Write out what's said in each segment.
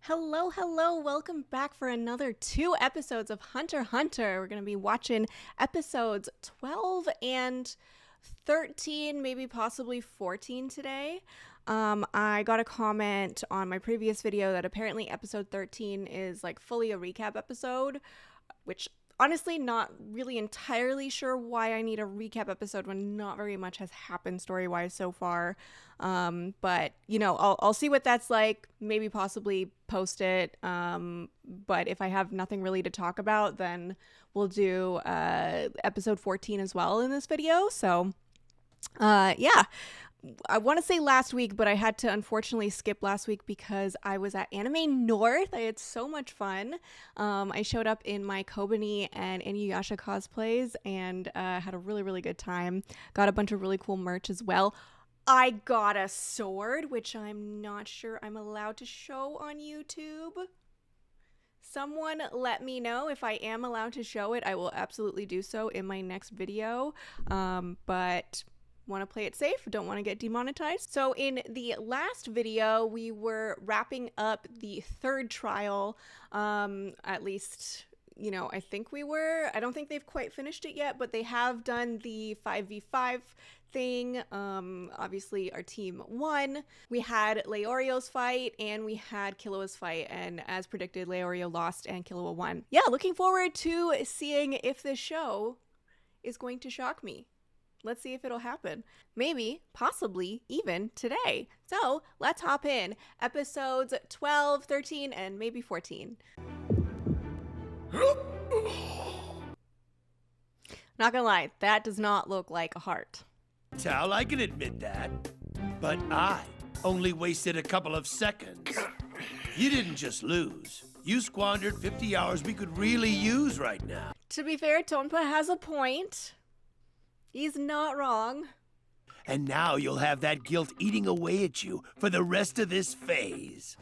Hello, hello. Welcome back for another 2 episodes of Hunter x Hunter. We're going to be watching episodes 12 and 13, maybe possibly 14 today. I got a comment on my previous video that apparently episode 13 is like fully a recap episode, which honestly not really entirely sure why I need a recap episode when not very much has happened story-wise so far. But you know, I'll see what that's like, maybe possibly post it. But if I have nothing really to talk about, then we'll do episode 14 as well in this video. So yeah. I want to say last week, but I had to unfortunately skip last week because I was at Anime North. I had so much fun. I showed up in my Kobani and Inuyasha cosplays and had a really, really good time. Got a bunch of really cool merch as well. I got a sword, which I'm not sure I'm allowed to show on YouTube. Someone let me know if I am allowed to show it. I will absolutely do so in my next video. But want to play it safe, don't want to get demonetized. So in the last video, we were wrapping up the third trial, at least, you know, I think we were. I don't think they've quite finished it yet, but they have done the 5v5 thing. Obviously our team won. We had Leorio's fight and we had Killua's fight, and as predicted, Leorio lost and Killua won. Yeah, looking forward to seeing if this show is going to shock me. Let's see if it'll happen. Maybe, possibly, even today. So let's hop in. Episodes 12, 13, and maybe 14. Not gonna lie, that does not look like a heart. Tal, I can admit that. But I only wasted a couple of seconds. You didn't just lose. You squandered 50 hours we could really use right now. To be fair, Tonpa has a point. He's not wrong. And now you'll have that guilt eating away at you for the rest of this phase.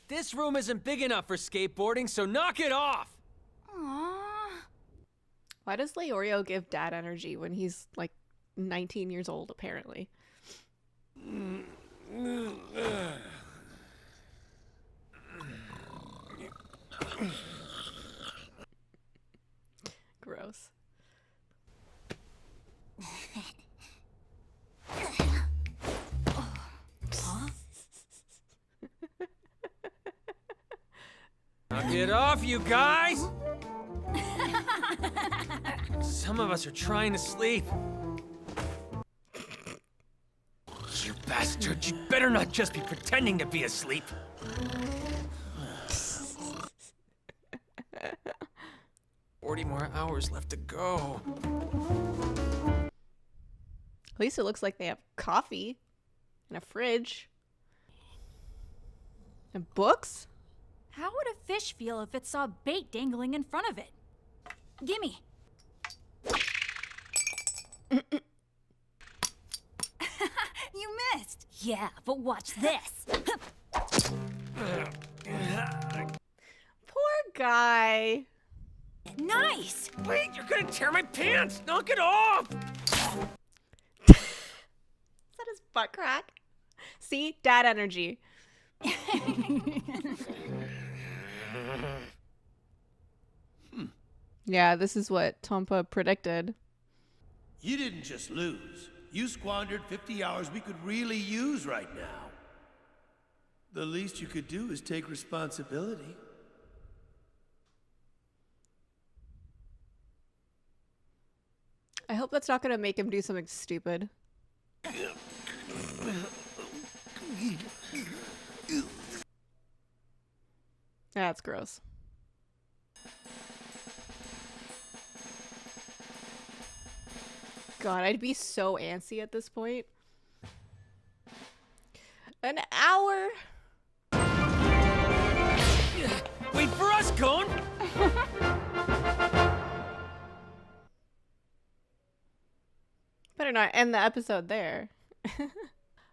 This room isn't big enough for skateboarding, so knock it off! Aww. Why does Leorio give dad energy when he's like 19 years old, apparently? Gross. Knock it off, you guys! Some of us are trying to sleep. You bastard, you better not just be pretending to be asleep. 40 more hours left to go. At least it looks like they have coffee and a fridge and books. How would a fish feel if it saw bait dangling in front of it? Gimme. You missed. Yeah, but watch this. Poor guy. Nice. Wait, you're gonna tear my pants! Knock it off! Is that his butt crack? See? Dad energy. Yeah, this is what Tompa predicted. You didn't just lose. You squandered 50 hours we could really use right now. The least you could do is take responsibility. I hope that's not going to make him do something stupid. That's gross. God, I'd be so antsy at this point. An hour? Wait for us, Cone! Better not end the episode there.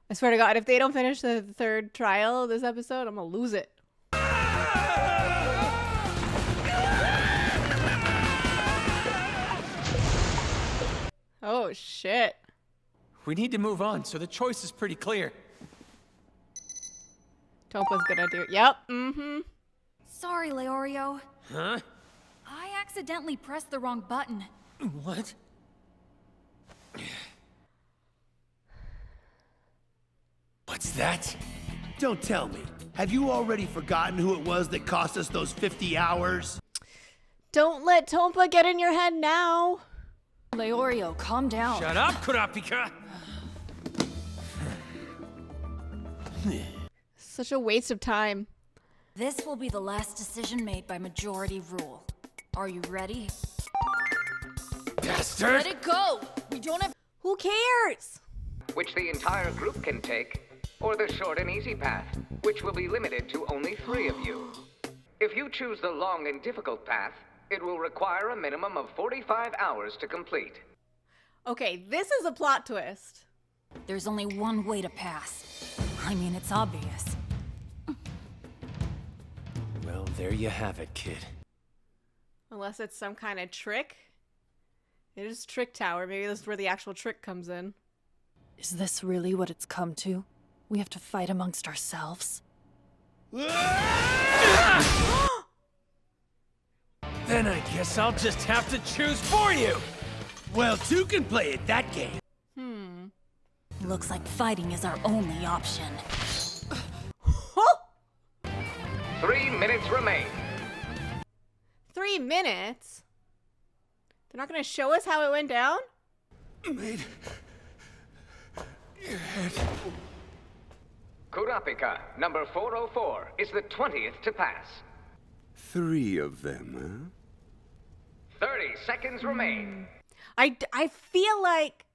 I swear to God, if they don't finish the third trial of this episode, I'm gonna lose it. Oh, shit. We need to move on, so the choice is pretty clear. Tompa's gonna do it. Yep. Mm-hmm. Sorry, Leorio. Huh? I accidentally pressed the wrong button. What? What's that? Don't tell me. Have you already forgotten who it was that cost us those 50 hours? Don't let Tompa get in your head now. Leorio, calm down. Shut up, Kurapika! Such a waste of time. This will be the last decision made by majority rule. Are you ready? Bastard! Let it go! We don't have— Who cares? which the entire group can take, or the short and easy path, which will be limited to only 3 of you. If you choose the long and difficult path, it will require a minimum of 45 hours to complete. Okay, this is a plot twist. There's only one way to pass. I mean, it's obvious. Well, there you have it, kid. Unless it's some kind of trick. It is Trick Tower. Maybe this is where the actual trick comes in. Is this really what it's come to? We have to fight amongst ourselves? Then I guess I'll just have to choose for you! Well, 2 can play at that game. Looks like fighting is our only option. 3 minutes remain. 3 minutes? They're not gonna show us how it went down? Kurapika, number 404, is the 20th to pass. 3 of them, 30 seconds remain. I feel like...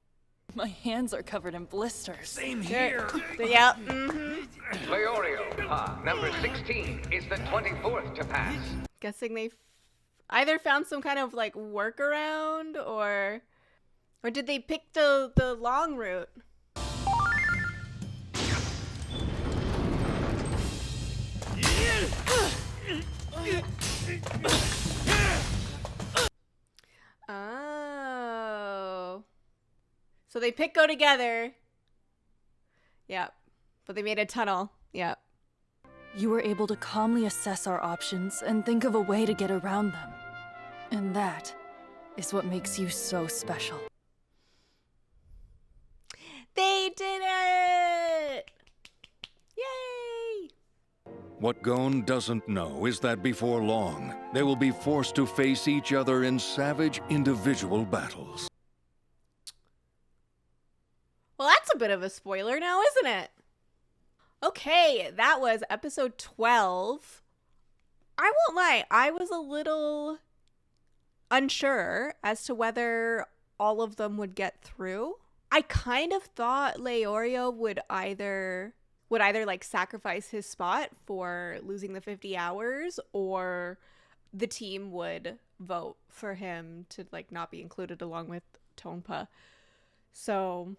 My hands are covered in blisters. Same here! Yeah, Leorio, number 16, is the 24th to pass. Guessing they either found some kind of like workaround or did they pick the long route? Oh. So they go together. Yep. But they made a tunnel. Yep. You were able to calmly assess our options and think of a way to get around them. And that is what makes you so special. They did it! Yay! What Gon doesn't know is that before long, they will be forced to face each other in savage individual battles. Well, that's a bit of a spoiler now, isn't it? Okay, that was episode 12. I won't lie, I was a little unsure as to whether all of them would get through. I kind of thought Leorio would either like sacrifice his spot for losing the 50 hours, or the team would vote for him to like not be included along with Tompa. So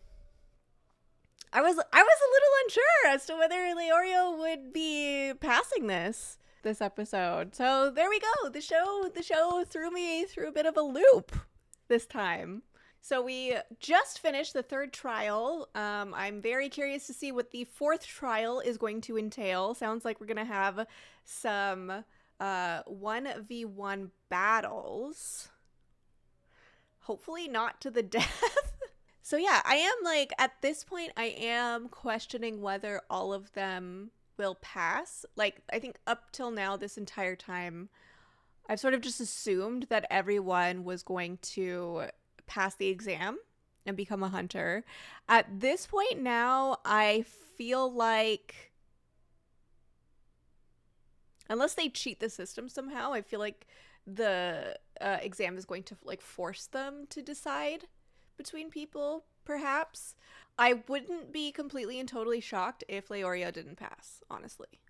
I was a little unsure as to whether Leorio would be passing this episode. So there we go. The show threw me through a bit of a loop this time. So we just finished the 3rd trial. I'm very curious to see what the 4th trial is going to entail. Sounds like we're going to have some 1v1 battles. Hopefully not to the death. So yeah, I am like, at this point, I am questioning whether all of them will pass. Like, I think up till now, this entire time, I've sort of just assumed that everyone was going to pass the exam and become a hunter. At this point now, I feel like unless they cheat the system somehow, I feel like the exam is going to like force them to decide between people, perhaps. I wouldn't be completely and totally shocked if Leorio didn't pass, honestly.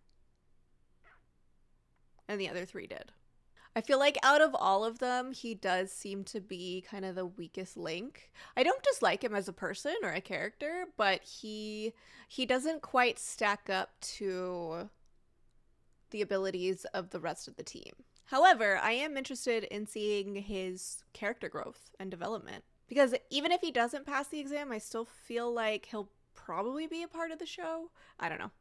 And the other 3 did. I feel like out of all of them, he does seem to be kind of the weakest link. I don't dislike him as a person or a character, but he doesn't quite stack up to the abilities of the rest of the team. However, I am interested in seeing his character growth and development, Because even if he doesn't pass the exam, I still feel like he'll probably be a part of the show. I don't know.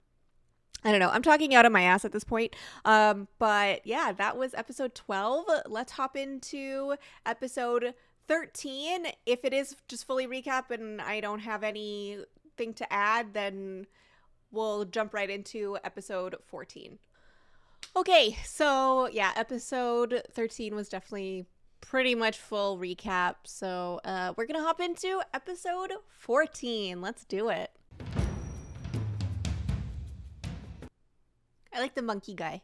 I'm talking out of my ass at this point. But yeah, that was episode 12. Let's hop into episode 13. If it is just fully recap and I don't have anything to add, then we'll jump right into episode 14. Okay, so yeah, episode 13 was definitely pretty much full recap. So we're going to hop into episode 14. Let's do it. I like the monkey guy.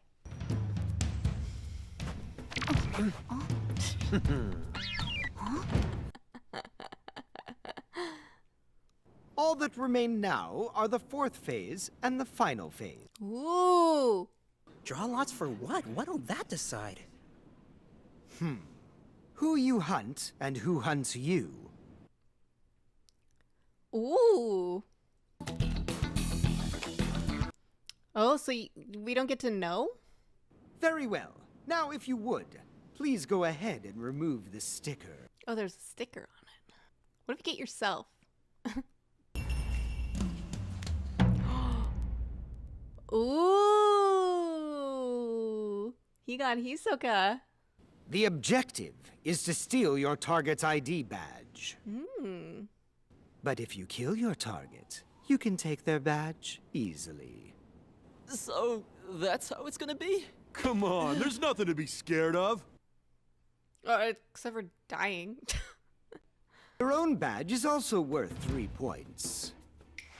All that remain now are the fourth phase and the final phase. Ooh. Draw lots for what? What'll that decide? Who you hunt and who hunts you. Ooh. Oh, so we don't get to know? Very well. Now, if you would, please go ahead and remove the sticker. Oh, there's a sticker on it. What if you get yourself? Ooh. He got Hisoka. The objective is to steal your target's ID badge. But if you kill your target, you can take their badge easily. So, that's how it's gonna be? Come on, there's nothing to be scared of. Except for dying. Your own badge is also worth 3 points.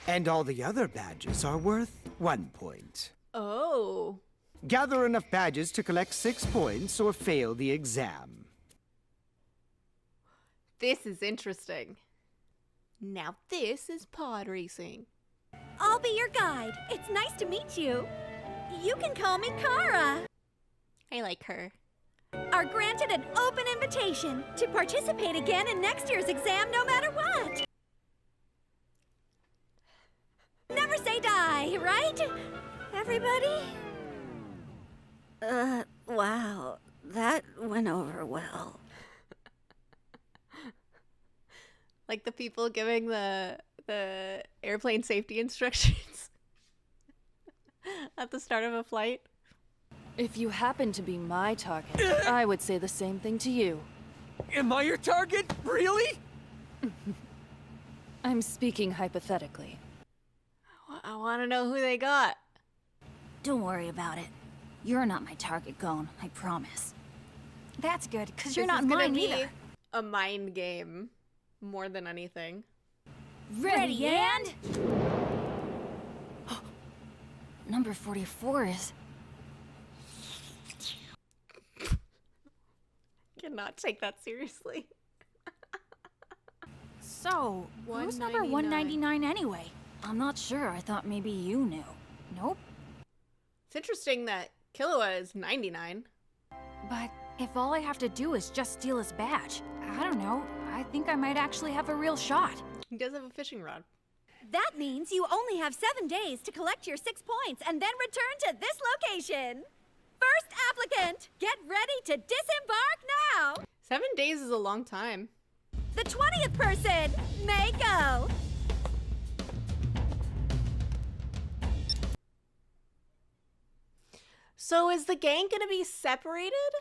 And all the other badges are worth 1 point. Oh. Gather enough badges to collect 6 points or fail the exam. This is interesting. Now this is pod racing. I'll be your guide. It's nice to meet you. You can call me Kara. I like her. Are granted an open invitation to participate again in next year's exam no matter what. Never say die, right? Everybody? Wow. That went over well. Like the people giving the airplane safety instructions at the start of a flight. If you happen to be my target, I would say the same thing to you. Am I your target? Really? I'm speaking hypothetically. I want to know who they got. Don't worry about it. You're not my target, Gon, I promise. That's good, because you're not mine either. A mind game more than anything. Ready, and... Number 44 is... Cannot take that seriously. So, who's number 199 anyway? I'm not sure. I thought maybe you knew. Nope. It's interesting that Killua is 99. But if all I have to do is just steal his badge, I don't know. I think I might actually have a real shot. He does have a fishing rod. That means you only have 7 days to collect your 6 points and then return to this location. First applicant, get ready to disembark now. 7 days is a long time. The 20th person may go. So is the gang gonna be separated?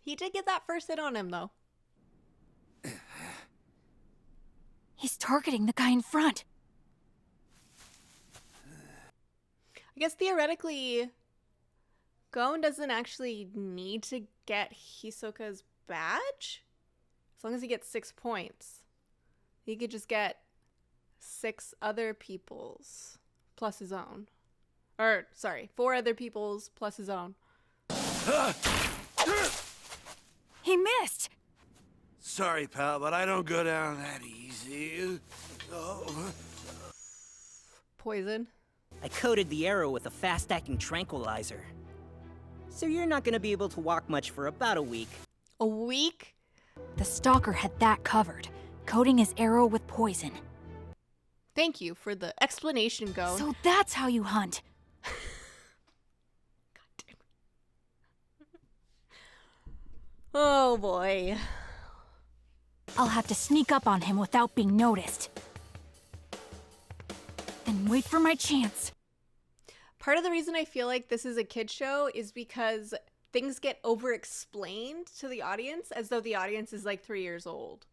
He did get that first hit on him, though. He's targeting the guy in front. I guess theoretically, Gon doesn't actually need to get Hisoka's badge. As long as he gets 6 points. He could just get 6 other people's plus his own. Or, sorry, 4 other people's plus his own. He missed! Sorry, pal, but I don't go down that easy. Oh. Poison. I coated the arrow with a fast-acting tranquilizer. So you're not gonna be able to walk much for about a week. A week? The stalker had that covered, coating his arrow with poison. Thank you for the explanation, Gon. So that's how you hunt. God damn Oh boy. I'll have to sneak up on him without being noticed. Then wait for my chance. Part of the reason I feel like this is a kid show is because things get over-explained to the audience as though the audience is like 3 years old.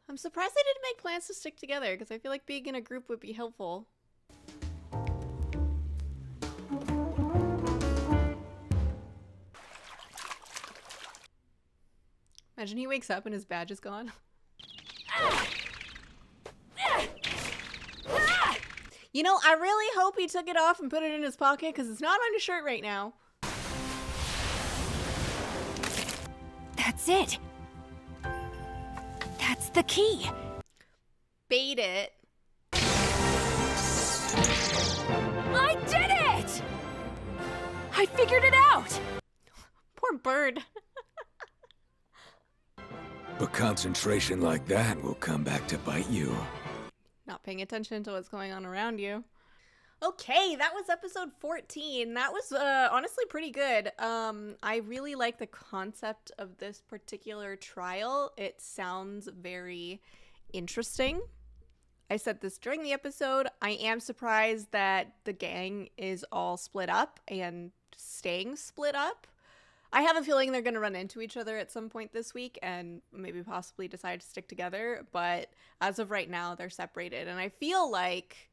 I'm surprised they didn't make plans to stick together because I feel like being in a group would be helpful. Imagine he wakes up and his badge is gone. You know, I really hope he took it off and put it in his pocket because it's not on his shirt right now. That's it. That's the key. Bait it. I did it! I figured it out! Poor bird. But concentration like that will come back to bite you. Not paying attention to what's going on around you. Okay, that was episode 14. That was honestly pretty good. I really like the concept of this particular trial. It sounds very interesting. I said this during the episode. I am surprised that the gang is all split up and staying split up. I have a feeling they're going to run into each other at some point this week and maybe possibly decide to stick together. But as of right now, they're separated. And I feel like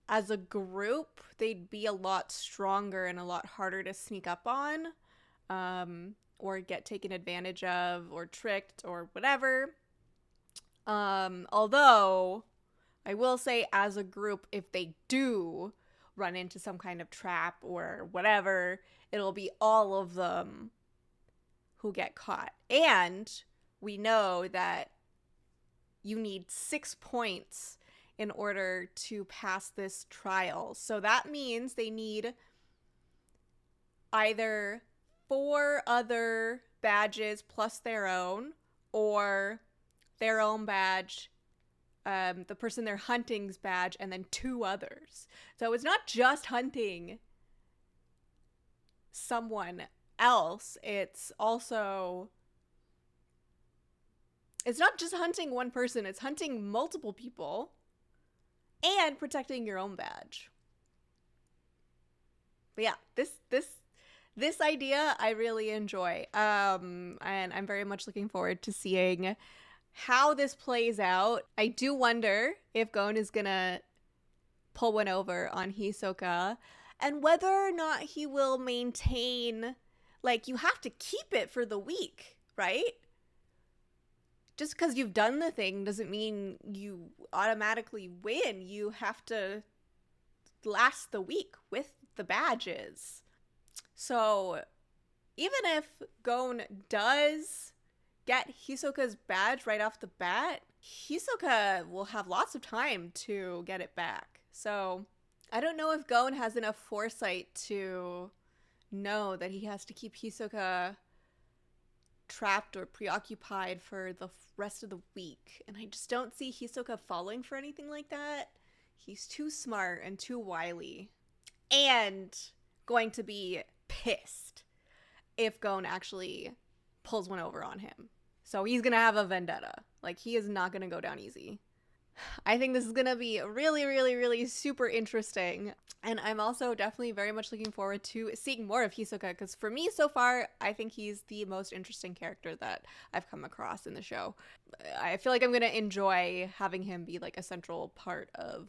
as a group, they'd be a lot stronger and a lot harder to sneak up on or get taken advantage of or tricked or whatever. Although I will say as a group, if they do run into some kind of trap or whatever, it'll be all of them who get caught. And we know that you need 6 points in order to pass this trial. So that means they need either 4 other badges plus their own, or their own badge, the person they're hunting's badge, and then 2 others. So it's not just hunting someone else, it's also, it's not just hunting one person, it's hunting multiple people and protecting your own badge. But yeah, this idea I really enjoy, and I'm very much looking forward to seeing how this plays out. I do wonder if Gon is gonna pull one over on Hisoka, and whether or not he will maintain, like, you have to keep it for the week, right? Just because you've done the thing doesn't mean you automatically win. You have to last the week with the badges. So even if Gon does get Hisoka's badge right off the bat, Hisoka will have lots of time to get it back. So I don't know if Gon has enough foresight to know that he has to keep Hisoka trapped or preoccupied for the rest of the week. And I just don't see Hisoka falling for anything like that. He's too smart and too wily. And going to be pissed if Gon actually pulls one over on him. So he's gonna have a vendetta. Like, he is not gonna go down easy. I think this is gonna be really, really, really super interesting. And I'm also definitely very much looking forward to seeing more of Hisoka, because for me so far, I think he's the most interesting character that I've come across in the show. I feel like I'm gonna enjoy having him be like a central part of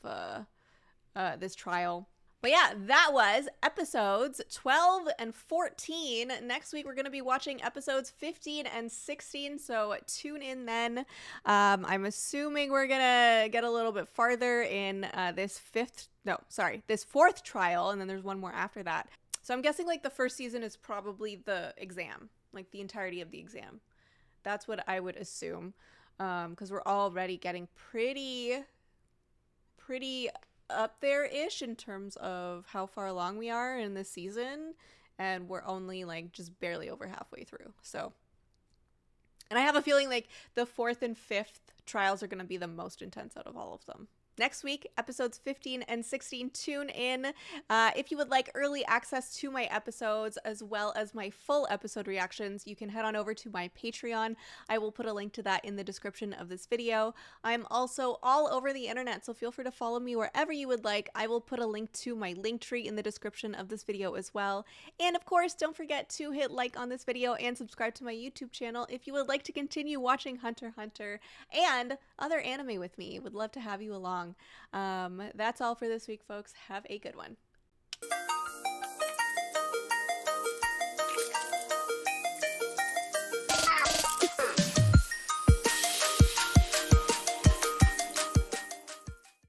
this trial. But yeah, that was episodes 12 and 14. Next week, we're going to be watching episodes 15 and 16, so tune in then. I'm assuming we're going to get a little bit farther in this 4th trial, and then there's one more after that. So I'm guessing like the first season is probably the exam, like the entirety of the exam. That's what I would assume, because we're already getting pretty up there-ish in terms of how far along we are in this season, and we're only like just barely over halfway through. So, and I have a feeling like the 4th and 5th trials are going to be the most intense out of all of them. next week, episodes 15 and 16, tune in. If you would like early access to my episodes as well as my full episode reactions, you can head on over to my Patreon. I will put a link to that in the description of this video. I'm also all over the internet, so feel free to follow me wherever you would like. I will put a link to my Linktree in the description of this video as well. And of course, don't forget to hit like on this video and subscribe to my YouTube channel if you would like to continue watching Hunter x Hunter and other anime with me. Would love to have you along. That's all for this week, folks. Have a good one.